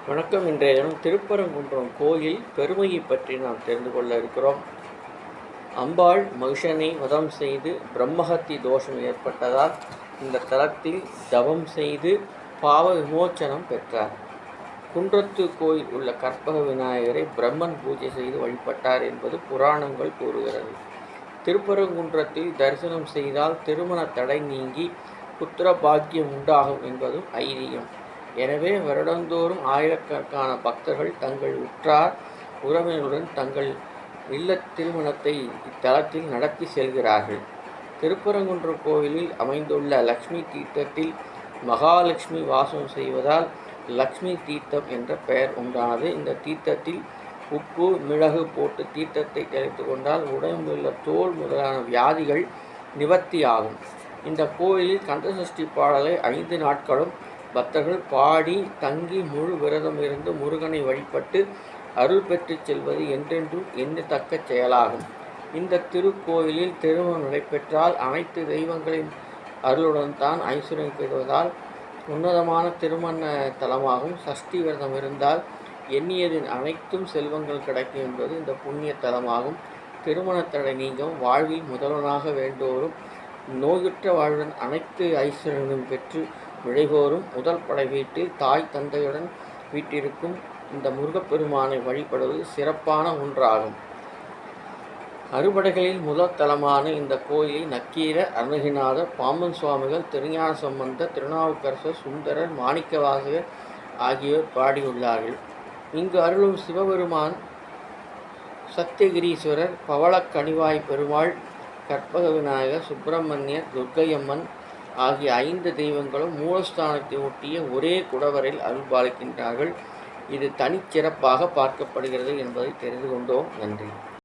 வணக்கம். இன்றைய தினம் திருப்பரங்குன்றம் கோயில் பெருமையை பற்றி நாம் தெரிந்து கொள்ள இருக்கிறோம். அம்பாள் மகிஷனை வதம் செய்து பிரம்மஹத்தி தோஷம் ஏற்பட்டதால் இந்த தலத்தில் தவம் செய்து பாவ விமோச்சனம் பெற்றார். குன்றத்து கோயில் உள்ள கற்பக விநாயகரை பிரம்மன் பூஜை செய்து வழிபட்டார் என்பது புராணங்கள் கூறுகிறது. திருப்பரங்குன்றத்தில் தரிசனம் செய்தால் திருமண தடை நீங்கி புத்திர பாக்கியம் உண்டாகும் என்பதும் ஐதீகம். எனவே வருடந்தோறும் ஆயிரக்கணக்கான பக்தர்கள் தங்கள் உற்றார் உறவினருடன் தங்கள் இல்ல திருமணத்தை இத்தலத்தில் நடத்தி செல்கிறார்கள். திருப்பரங்குன்றம் கோவிலில் அமைந்துள்ள லக்ஷ்மி தீர்த்தத்தில் மகாலட்சுமி வாசம் செய்வதால் லக்ஷ்மி தீர்த்தம் என்ற பெயர் உண்டானது. இந்த தீர்த்தத்தில் உப்பு மிளகு போட்டு தீர்த்தத்தை தெளித்து கொண்டால் உடம்புள்ள தோல் முதலான வியாதிகள் நிவர்த்தி ஆகும். இந்த கோயிலில் கந்தசஷ்டி பாடலை 5 நாட்களும் பக்தர்கள் பாடி தங்கி முழு விரதம் இருந்து முருகனை வழிபட்டு அருள் பெற்று செல்வது என்றென்றும் எண்ணத்தக்க செயலாகும். இந்த திருக்கோயிலில் திருமணம் நடைபெற்றால் அனைத்து தெய்வங்களின் அருளுடன் தான் ஐஸ்வர்யம் பெறுவதால் உன்னதமான திருமண தலமாகும். சஷ்டி விரதம் இருந்தால் எண்ணியதின் அனைத்தும் செல்வங்கள் கிடைக்கும் என்பது இந்த புண்ணிய தலமாகும். திருமணத்தடை நீங்கும் வாழ்வில் முதல்வனாக வேண்டோரும் நோயுற்ற வாழ்வுடன் அனைத்து ஐஸ்வர்யங்களும் பெற்று விழைவோரும் முதல் படை வீட்டில் தாய் தந்தையுடன் வீட்டிற்கும் இந்த முருகப்பெருமானை வழிபடுவது சிறப்பான ஒன்றாகும். அறுபடைகளில் முதல் தலமான இந்த கோயிலை நக்கீரர், அருணகிரிநாதர், பாம்பன் சுவாமிகள், திருஞான சம்பந்தர், திருநாவுக்கரசர், சுந்தரர், மாணிக்கவாசகர் ஆகியோர் பாடியுள்ளார்கள். இங்கு அருளும் சிவபெருமான் சத்தியகிரீஸ்வரர், பவளக்கனிவாய் பெருமாள், கற்பக விநாயகர், சுப்பிரமணியர், துர்க்கையம்மன் ஆகிய 5 தெய்வங்களும் மூலஸ்தானத்தை ஒட்டிய ஒரே குடவரில் அருள்பாலிக்கின்றார்கள். இது தனிச்சிறப்பாக பார்க்கப்படுகிறது என்பதை தெரிந்து கொண்டோம். நன்றி.